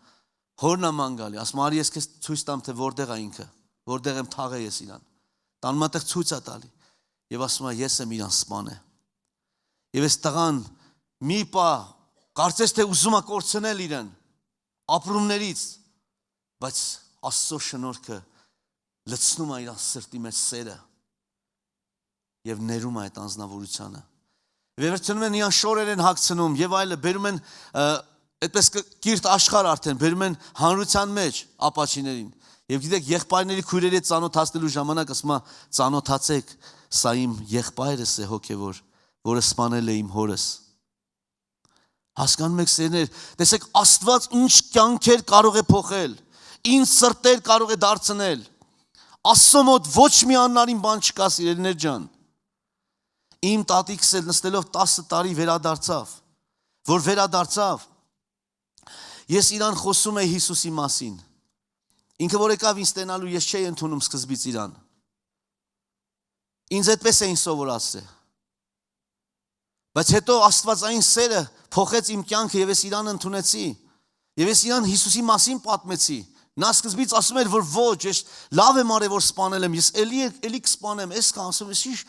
S1: Հորն է ման գալի, ասում արի ես քեզ ցույց տամ թե որտեղ է ինքը, որտեղ եմ թաղել ես իրան։ Տանում այդտեղ ցույց է տալի։ Եվ ասում է ես եմ իրան սպանել։ Եվ այս տղան մի պա կարծես թե ուզում է կորցնել իրեն ապրումներից, բայց Աստծո շնորհքը լցնում է իր սրտի մեջ սերը եւ ներում է այդ անձնավորությանը։ Վերջնում են իրան շորեր են հագցնում եւ այլը, բերում են այդպես կիրթ աշխարհ արդեն, բերում են հանրության մեջ ապաչիներին։ Եվ գիտեք, եղբայրների քույրերի հետ ծանոթացնելու ժամանակ ասում է ծանոթացեք, սա իմ եղբայրս է հոգեվոր, որը սպանել է իմ հորս։ Հասկանում եք սերներ, տեսեք Աստված ինչ կյանքեր կարող է փոխել, ինչ սրտեր կարող է դարձնել։ Աստծո մոտ ոչ մի աննարին բան չկա, սիրելիներ ջան։ Իմ տատիկս էլ նստելով 10 տարի վերադարձավ, որ վերադարձավ, ես իրան խոսում էի Հիսուսի մասին։ Ինքը որ եկավ ինձ ստենալու, ես չէի ընդունում սկզբից իրան։ Ինձ այդպես էին սովորացրել։ Բայց հետո Աստվածային սերը փոխեց իմ կյանքը եւ ես իրան ընդունեցի։ Եվ ես իրան Հիսուսի մասին պատմեցի։ Նա սկզբից ասում էր, որ ոչ, ես լավ եմ արել, որ սպանել եմ, ես էլի կսպանեմ, ես ասում ես ինչ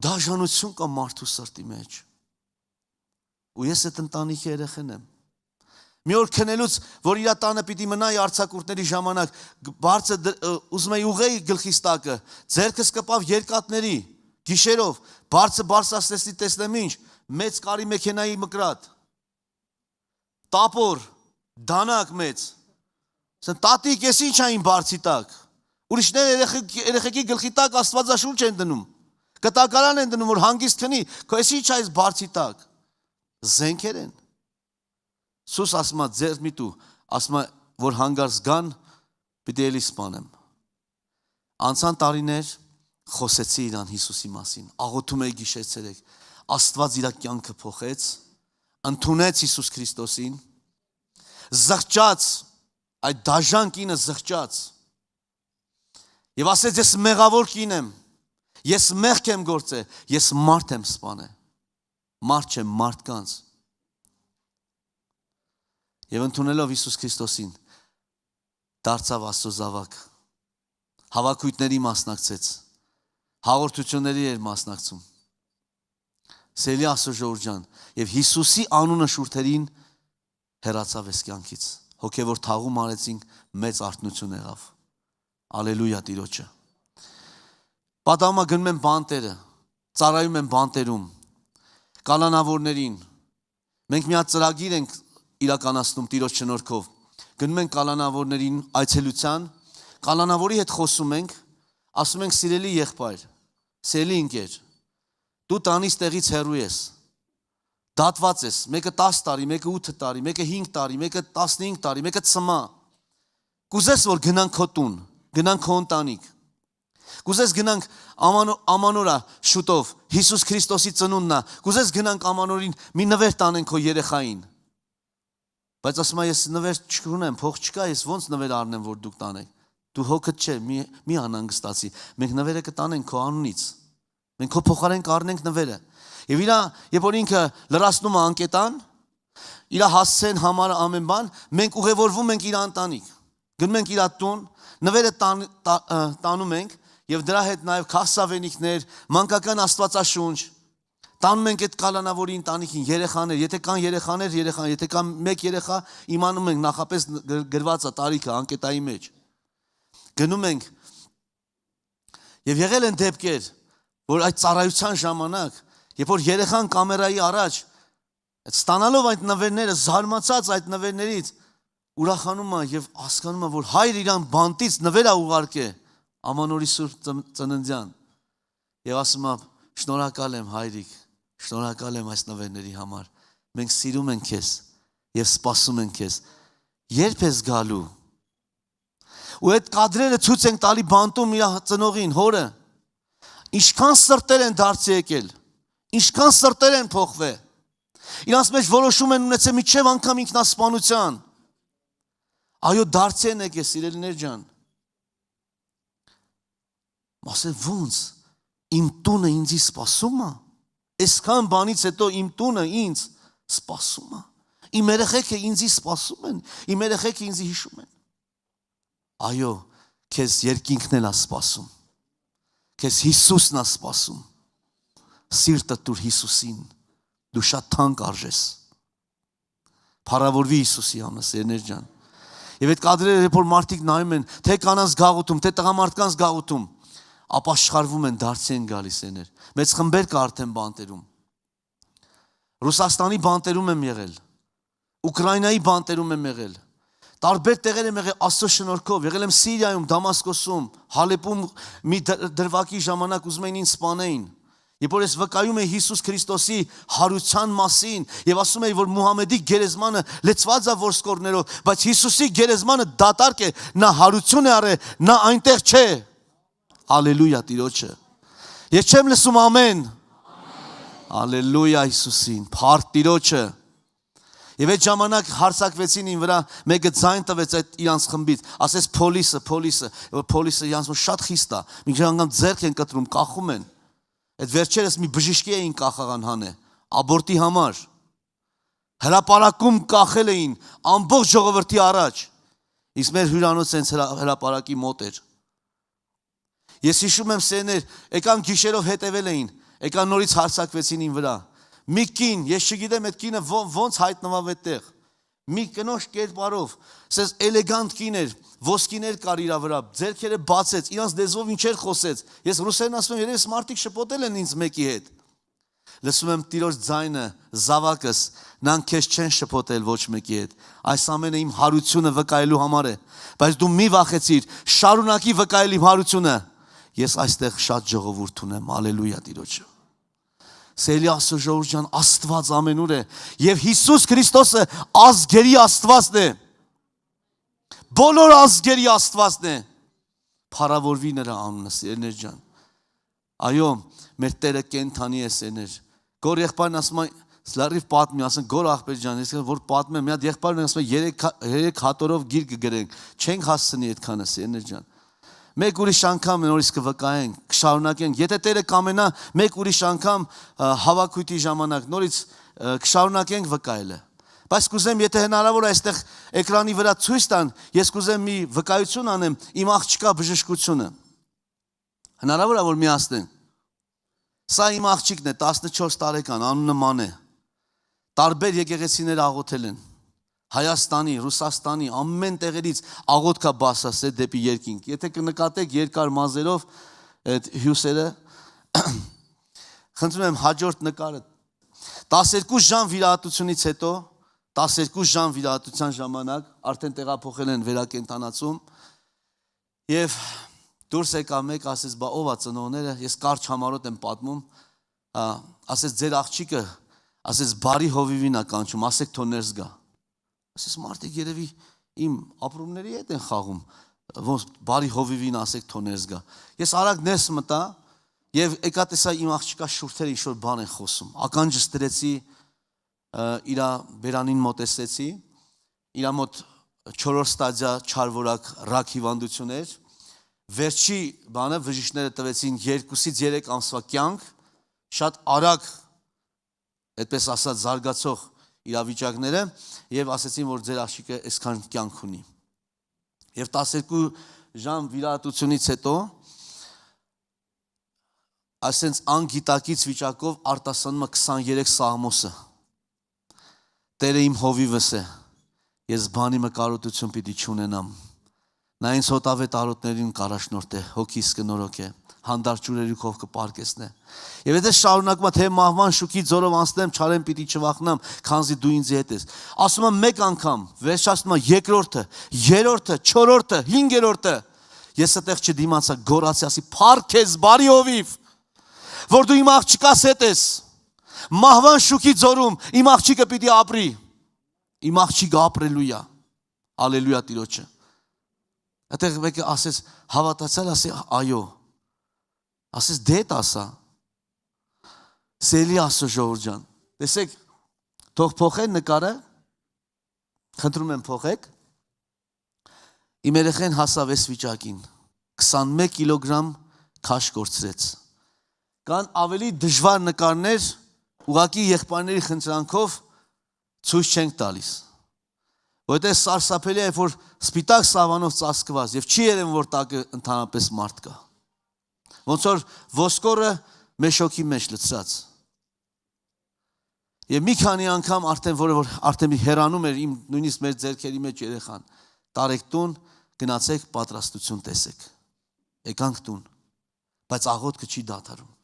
S1: դաժանություն կա մարդու սրտի մեջ։ Ու ես այդ ընտանիքի երեխան եմ։ Մի օր քնելուց, որ իր տանը պիտի մնայի արձակուրդների ժամանակ, բարձր ուզում էի ուղեի գլխիս տակը, ձեռքս կպավ երկաթների, գիշերով, բարձրացրեցի տեսնեմ ինչ, մեծ կարի մեքենայի մկրատ, տապոր, դանակ մեծ, տատիկ ես ինչ այն բարձի տակ, ուրիշներ երեխեքի գլխի տակ աստվածաշունչ են դնում, կտակարան են դնում, որ հանգիստ քնի, քո ես ինչ այս բարձի տակ, զենքեր են, Սուս ասում է ձեր մի տու, ասում է, որ հանգար զգան, պիտի էլի սպանեմ։ Անցան տարիներ խոսեցի իրան Հիսուսի մասին, աղոթում էի գիշերցերեք, Աստված իր կյանքը փոխեց, ընդունեց Հիսուս Քրիստոսին, զղջաց, այդ դաժան կինը զղջաց, եւ ասեց ես մեղավոր կին եմ, ես մեղք եմ գործել, ես մարդ եմ սպանել, մարդ չեմ մարդկանց։ Եվ ընդունելով Հիսուս Քրիստոսին դարձավ Աստծո զավակ, հավաքույթների մասնակցեց, հաղորդությունների էր մասնակցում, սելի Աստծո ժողովուրդ ջան, եւ Հիսուսի անունը շուրթերին հեռացավ այս կյանքից, հոգեվոր թաղում արեցինք, մեծ արթնություն եղավ, ալելույա Տիրոջը։ Պատահում է գնում են բանտերը, ծառայում են բանտերում, կալանավորներին, մենք մի հատ ծրագիր ենք իրականացնում Տիրոջ շնորհքով, գնում ենք կալանավորներին այցելության, կալանավորի հետ խոսում ենք, ասում ենք սիրելի եղբայր, սիրելի ընկեր, դու տանից տեղից հեռու ես, դատված ես, մեկը 10 տարի, մեկը 8 տարի, մեկը 5 տարի, մեկը 15 տարի, մեկը ծմա, կուզես որ գնանք քո տուն, գնանք քո ընտանիք, կուզես գնանք ամանորա շուտով, Հիսուս Քրիստոսի ծնունդն է, կուզես գնանք ամանորին մի նվեր տանենք քո երեխային, բայց ասում ես նվեր չունեմ, փող չկա, ես ոնց նվեր առնեմ, որ դուք տանեք, դու հոգդ չէ, մի անհանգստացի, մենք նվերը կտանենք քո անունից, մենք քո փոխարեն կառնենք նվերը, եւ երբ որ ինքը լրացնում է անկետան, իր հասցեն համարը ամեն բան, մենք ուղևորվում ենք իր ընտանիք, գնում ենք իր տուն, նվերը տանում ենք, Եվ դրա հետ նաև քաղցավենիքներ, մանկական աստվածաշունչ, տանում ենք այդ կալանավորի ընտանիքին, երեխաներ, եթե կան երեխաներ, եթե կան մեկ երեխա, իմանում ենք նախապես գրված է տարիքը անկետայի մեջ։ Գնում ենք եւ եղել են դեպքեր, որ այդ ծառայության ժամանակ, երբ որ երեխան կամերայի առաջ, ստանալով այդ նվերները, զարմացած այդ նվերներից, ուրախանում է եւ հասկանում է, որ հայր իրան բանտից նվեր է ուղարկե ամանորի սուրբ ծննդյան։ Եվ ասում է, շնորհակալ եմ հայրիկ, շնորհակալ եմ այս նվերների համար։ Մենք սիրում ենք քեզ եւ սպասում ենք քեզ։ Երբ ես գալու։ Ու այդ կադրերը ցույց ենք տալի բանտում իր ծնողին, հորը։ Ինչքան սրտեր են դարձի եկել, ինչքան սրտեր են փոխվել։ Իրանց մեջ որոշում են ունեցել միջև անգամ ինքնասպանության։ Այո, դարձեն եք է, սիրելիներ ջան։ Ասել ոնց, իմ տունը ինձի սպասում է։ Այսքան բանից հետո իմ տունը ինձ սպասում է։ Իմ երեխեքը ինձի սպասում են, իմ երեխեքը ինձի հիշում են։ Այո, քեզ երկինքն էլ է սպասում։ Քեզ Հիսուսն է սպասում։ Սիրտը տուր Հիսուսին։ Դու շատ թանկ արժես։ Փառավորվի Հիսուսի անունը, սիրելիներ ջան։ Եվ այդ կադրերը, երբ որ մարդիկ նայում են, թե կանանց գաղութում, թե տղամարդկանց գաղութում, ապաշխարվում են, դարձի են գալիս էներ։ Մեծ խմբեր կա արդեն բանտերում։ Ռուսաստանի բանտերում եմ եղել, Ուկրաինայի բանտերում եմ եղել, տարբեր տեղեր եմ եղել Աստծո շնորհքով, եղել եմ Սիրիայում, Դամասկոսում, Հալեպում մի դրվագի ժամանակ ուզում էին ինձ սպանեին։ Երբ որ ես վկայում եմ Հիսուս Քրիստոսի հարության մասին եւ ասում եմ, որ Մուհամեդի գերեզմանը լեցված է ոսկորներով, բայց Հիսուսի գերեզմանը դատարկ է, նա հարություն է արել, նա այնտեղ չէ։ Հալելույա Տիրոջը։ Ես չեմ լսում ամեն։ Հալելույա Հիսուսին, փառք Տիրոջը։ Եվ այդ ժամանակ հարցակվեցին ին վրա, մեկը ձայն տվեց այդ իրանց խմբից, ասեց փոլիսը իրանց շատ խիստ է, մինչև անգամ ձեռք են կտրում, կախում են։ Այդ վերջերս մի բժիշկի էին կախաղան հանե, աբորտի համար, հրապարակում կախել էին, ամբողջ ժողովրդի առաջ, իսկ մեր հյուրանոցը հենց հրապարակի մոտ էր։ Ես հիշում եմ սերներ, եկան գիշերով հետևել էին, եկան նորից հարցակվեցին ին վրա, մի կին, ես չգիտեմ այդ կինը ոնց հայտնվավ այդտեղ, մի կնոջ կերպարով, ասես էլեգանտ կին էր, ոսկիներ կար իր վրա, ձեռքերը բացեց, իրանց լեզվով ինչեր խոսեց։ Ես ռուսերեն ասում եմ, երևի մարդիկ շփոթել են ինձ մեկի հետ։ Լսում եմ Տիրոջ ձայնը, զավակս, նրանք քեզ չեն շփոթել ոչ մեկի հետ։ Այս ամենը իմ հարությունը վկայելու համար է, բայց դու մի վախեցիր, շարունակի վկայել իմ հարությունը։ Ես այստեղ շատ ժողովուրդ ունեմ, հալելույա Տիրոջը։ Սելի Աստծո ժողովուրդ ջան, Աստված ամենուր է, եւ Հիսուս Քրիստոսը ազգերի Աստվածն է։ Բոլոր ազգերի Աստվածն է։ Փառավորվի նրա անունը, սիրելիներ ջան։ Այո, մեր Տերը կենթանի է, սերներ։ Գոր եղբայրն ասում է, լրիվ պատմի, ասեն Գոր աղբեր ջան, ես որ պատմեմ, մի հատ եղբայրն ասում է 3 հատորով գիր կգրենք, չենք հասցնի այդքանը, սերներ ջան։ Մեկ ուրիշ անգամ նորից կվկայենք, կշարունակենք։ Եթե Տերը կամենա, մեկ ուրիշ անգամ հավաքույթի ժամանակ նորից կշարունակենք վկայելը։ Բայց կուզեմ, եթե հնարավոր է այստեղ էկրանի վրա ցույց տան, ես կուզեմ մի վկայություն անեմ իմ աղջկա բժշկությունը։ Հնարավոր է որ միացնեն։ Սա իմ աղջիկն է, 14 տարեկան, անունը Ման է։ Տարբեր եկեղեցիներ աղոթել են։ Հայաստանի, Ռուսաստանի, ամեն տեղերից աղոթքա բասասե դեպի երկինք։ Եթե կնկատեք երկար մազերով այդ հյուսերը, խնդրում եմ հաջորդ նկարը 12 ժամ վիրահատությունից հետո 12 ժամ վիրահատության ժամանակ արդեն տեղափոխել են վերակենդանացում եւ դուրս եկա մեկ ասեց բա ով է ծնողները ես կարճ համարոտ եմ պատմում ասեց ձեր աղջիկը ասեց բարի հովիվին է կանչում ասեք թող ներս գա ասեց մարդիկ երևի իմ ապրումների հետ են խաղում ոնց բարի հովիվին ասեք թող ներս գա ես արագ ներս մտա եւ եկա տեսա իմ աղջիկա շուրթերը ինչ որ բան են խոսում ականջս դրեցի իր բերանին մոտեցեցի իր մոտ 4 ստադիա չարվորակ ռակ հիվանդություն էր վերջի բանը բժիշկները տվեցին 2-ից 3 ամսվա կյանք շատ արագ այդպես ասած զարգացող իրավիճակները եւ ասեցին որ ձեր աղջիկը այսքան կյանք ունի եւ 12 ժամ վիրահատությունից հետո այսենց անգիտակից վիճակով արտասանում է 23 սաղմոսը։ Տերը իմ հովիվս է, ես բանի մկարոտություն պիտի չունենամ։ Նա ինձ հոտավետ արոտներին կառաջնորդ է, հոգիս կնորոք է, հանդարտ ջուրերի քով կպարկեսնե։ Եվ եթե շարունակում թե մահվան շուքի ձորով անցնեմ, չարեմ պիտի չվախնամ, քանզի դու ինձ հետ ես։ Ասում եմ մեկ անգամ, վերջացնում է երկրորդը, երրորդը, չորրորդը, հինգերորդը։ Ես այդտեղ չդիմացա, գոռացի, ասի փառք ես բարի հովիվ, որ դու իմ աղջկաս հետ ես։ Մահվան շուքի ձորում իմ աղջիկը պիտի ապրի։ Իմ աղջիկը ապրելույա։ Ալելույա Տիրոջը։ Այդտեղ մեկը ասես հավատացյալ, ասի այո։ Ասես դետ ասա։ Սելի Աստծո ժողովուրդ ջան։ Տեսեք, թող փոխեն նկարը։ Խնդրում եմ փոխեք։ Իմ երեխեն հասավ այս վիճակին 21 կիլոգրամ քաշ կորցրեց։ Կան ավելի դժվար նկարներ, ուղղակի եղբայրների խնդրանքով ցույց չենք տալիս։ Որտեղ սարսափելի է, որ սպիտակ սավանով ծածկված եւ չի երևում, որ տակը ընդհանրապես մարդ կա։ Ոնց որ ոսկորը մեր շոքի մեջ լցրած։ Եվ մի քանի անգամ արդեն որ արդեն հեռանում էր իմ նույնիսկ մեր ձեռքերի մեջ երեխան։ Տարեք տուն, գնացեք պատրաստություն տեսեք։ Եկանք տուն, բայց աղոթքը չի դադարում։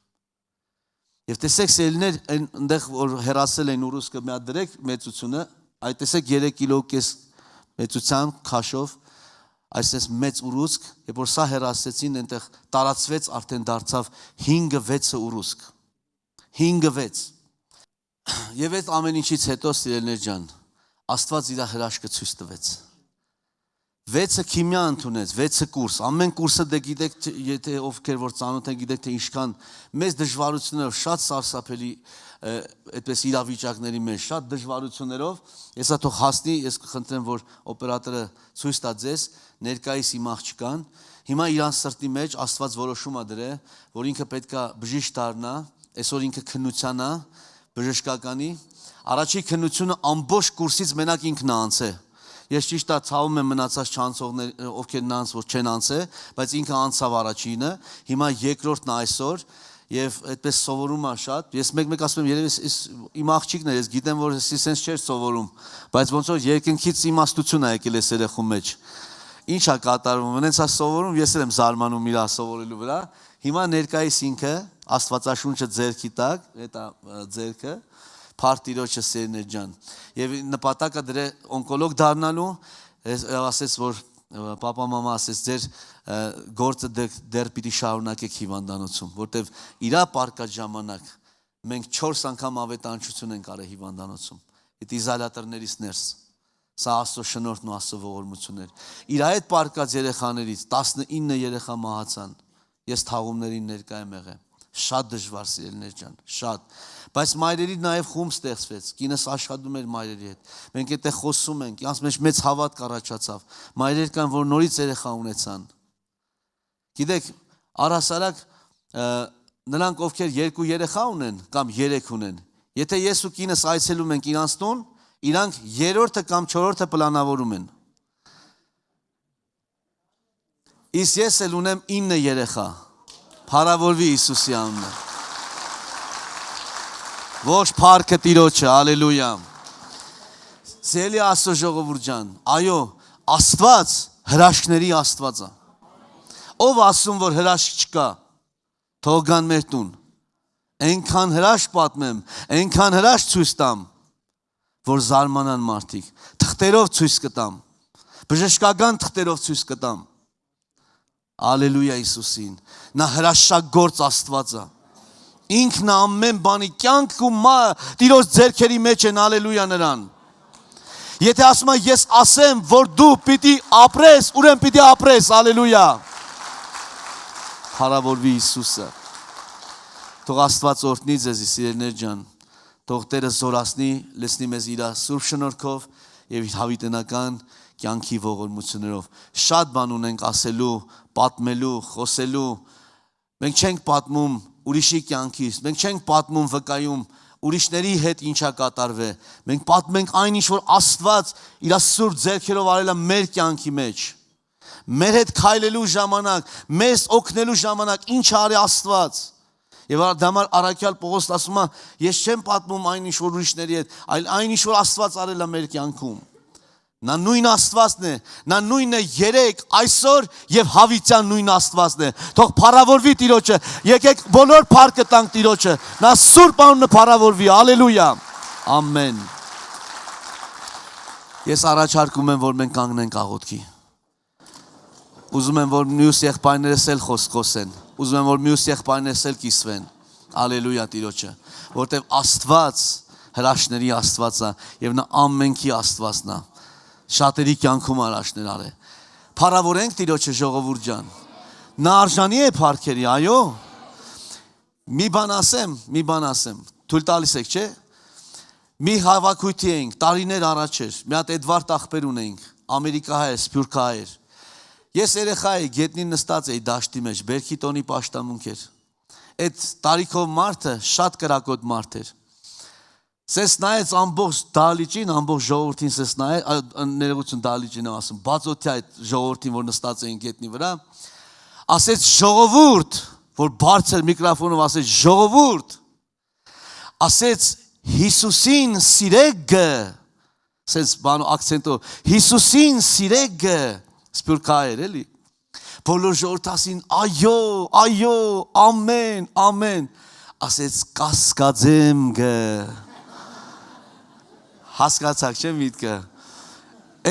S1: Եվ տեսեք սելներ այնտեղ որ հեռասել են ուռուսկը մի հատ դրեք մեծությունը, այդ տեսեք 3 կիլո կես մեծության քաշով, այսպես մեծ ուռուսկ, երբ որ սա հեռասեցին, այնտեղ տարածվեց, արդեն դարձավ 5-6 ուռուսկ։ 5-6։ Եվ այդ ամեն ինչից հետո սիրելիներ ջան, Աստված իր հրաշքը ցույց տվեց։ 6 քիմիա ընդունեց, 6 կուրս, ամեն կուրսը դե գիտեք, եթե ովքեր որ ծանոթ են, գիտեք թե ինչքան մեծ դժվարություններով, շատ սարսափելի այդպես իրավիճակների մեջ, շատ դժվարություններով, եսա թող հասնի, ես կխնդրեմ, որ օպերատորը ցույց տա ձեզ, ներկայիս իմ աղջկան, հիմա իրան սրտի մեջ Աստված որոշում է դրել, որ ինքը պետքա բժիշկ դառնա, այսօր ինքը քննության է, բժշկականի, առաջի քննությունը ամբողջ կուրսից մենակ ինքն է անցել։ Ես ճիշտ է ցավում եմ մնացած չանցողներ, ովքեր նրանց որ չեն անցել, բայց ինքը անցավ առաջինը, հիմա երկրորդն է այսօր եւ այդպես սովորում է շատ։ Ես մեկ-մեկ ասում եմ, երևի իմ աղջիկն է, ես գիտեմ, որ սենց չէր սովորում, բայց ոնց որ երկնքից իմաստություն է եկել այս երեխու մեջ։ Ինչ է կատարվում, այնց է սովորում, ես էլ եմ զարմանում իր սովորելու վրա։ Հիմա ներկայիս ինքը Աստվածաշունչը ձեռքի տակ, այդ ձեռքը Փարտիրոջը սերներ ջան։ Եվ նպատակը դրե օնկոլոգ դառնալու, ասեց որ պապա մամա ասեց ձեր գործը դեռ պիտի շարունակեք հիվանդանոցում, որտեվ իրա պարկած ժամանակ մենք 4 անգամ ավետարանչություն ենք արել հիվանդանոցում։ Այդ իզոլատորներից ներս։ Սա Աստծո շնորհքն ու Աստծո ողորմությունն էր։ Իր այդ պարկած երեխաներից 19 երեխա մահացան։ Ես թաղումներին ներկա եմ եղել։ Շատ դժվար սիրելիներ ջան, շատ։ Բայց մայրերի նաև խումբ ստեղծվեց, կինս աշխատում էր մայրերի հետ։ Մենք այդտեղ խոսում ենք, իրանց մեջ մեծ հավատ կառաջացավ։ Մայրեր կան, որ նորից երեխա ունեցան։ Գիտեք, առհասարակ նրանք ովքեր 2 երեխա ունեն կամ 3 ունեն, եթե ես ու կինս այցելում ենք իրանց տուն, իրանք 3-րդը կամ 4-րդը պլանավորում են։ Իսկ ես էլ ունեմ 9 երեխա։ Փառավորվի Հիսուսի անունը։ Ոչ փառքը Տիրոջը, ալելույա։ Սիրելի Աստծո ժողովուրդ ջան, այո, Աստված հրաշքների Աստված է։ Ով ասում որ հրաշք չկա, թող գան մեր տուն։ Այնքան հրաշք պատմեմ, այնքան հրաշք ցույց տամ, որ զարմանան մարդիկ։ Թղթերով ցույց կտամ։ Բժշկական թղթերով ցույց կտամ։ Ալելույա Հիսուսին։ Նա հրաշագործ Աստված է։ Ինքն ամեն բանի կյանք ու Տիրոջ ձեռքերի մեջ են, ալելույա նրան։ Եթե ասում եմ ես ասեմ, որ դու պիտի ապրես, ուրեմն պիտի ապրես, ալելույա։ Փառավորվի Հիսուսը։ Թող Աստված օրհնի ձեզ, սիրելիներ ջան։ Թող Տերը զորացնի, լցնի մեզ իր սուրբ շնորհքով եւ հավիտենական կյանքի ողորմություններով։ Շատ բան ունենք ասելու, պատմելու, խոսելու։ Մենք չենք պատմում ուրիշի կյանքից, մենք չենք պատմում վկայում ուրիշների հետ ինչա կատարվել։ Մենք պատմում ենք այն ինչ որ Աստված իր սուրբ ձեռքերով արել է մեր կյանքի մեջ։ Մեր հետ քայլելու ժամանակ, մեզ օգնելու ժամանակ ինչ արի Աստված։ Եվ դամար Արաքյալ Պողոսն ասում է, ես չեմ պատմում այն ինչ որ ուրիշների հետ, այլ այն ինչ որ Աստված արել է մեր կյանքում։ Նա նույն Աստվածն է, նա նույնն է երեք, այսօր եւ հավիտյան նույն Աստվածն է։ Թող փառավորվի Տիրոջը, եկեք բոլոր փառքը տանք Տիրոջը, նա սուրբ անունը փառավորվի, հալելույա, ամեն։ Ես առաջարկում եմ, որ մենք կանգնենք աղոթքի։ Ուզում եմ, որ մյուս եղբայրներս էլ խոսեն, ուզում եմ, որ մյուս եղբայրներս էլ կիսվեն, ալելույա Տիրոջը, որտեվ Աստված հրաշքների Աստվածն է եւ նա ամենքի Աստվածն է, շատերի կյանքում հրաշքներ արել։ Փառավորենք Տիրոջը ժողովուրդ ջան, նա արժանի է փառքերի, այո։ Մի բան ասեմ, թույլ տալիս եք, չէ՞։ Մի հավաքույթի էինք, տարիներ առաջ էր, մի հատ Էդվարդ ախպեր ունեինք, ամերիկահայ, սփյուռքահայ։ Ես երեխա էի, գետնին նստած էի դաշտի մեջ, բերքի տոնի պաշտամունք էր։ Այդ տարիքով մարդը շատ կրակոտ մարդ էր։ Սես նայեց ամբողջ դահլիճին, ամբողջ ժողովրդին սես նայեց, ներողություն դահլիճին եմ ասում, բացօթյա այդ ժողովրդին, որ նստած էին գետնի վրա, ասեց ժողովուրդ, որ բարձր միկրոֆոնով ասեց ժողովուրդ, ասեց Հիսուսին սիրեք, սենց բանո ակցենտով, Հիսուսին սիրեք, սպյուրքայր էլի, բոլոր ժողովուրդ ասին, այո, ամեն, ասեց կասկածեմ գը, հասկացակ չէ միտքը,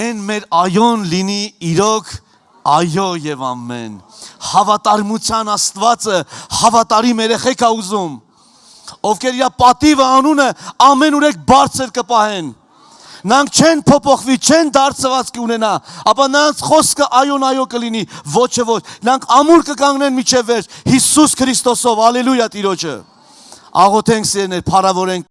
S1: են մեր այոն լինի իրոք այո և ամեն, հավատարմության Աստվածը, հավատարիմ երեխեք է ուզում, ովքեր իր պատիվը անունը ամեն ուրեք բարձր կպահեն, նրանք չեն փոփոխվի, չեն դարձված կունենա, ապա նրանց խոսքը այո կլինի, ոչը ոչ, նրանք ամուր կկանգնեն մինչև վերջ, Հիսուս Քրիստոսով, ալելույա Տիրոջը, աղոթենք սիրելիներ, փառավորենք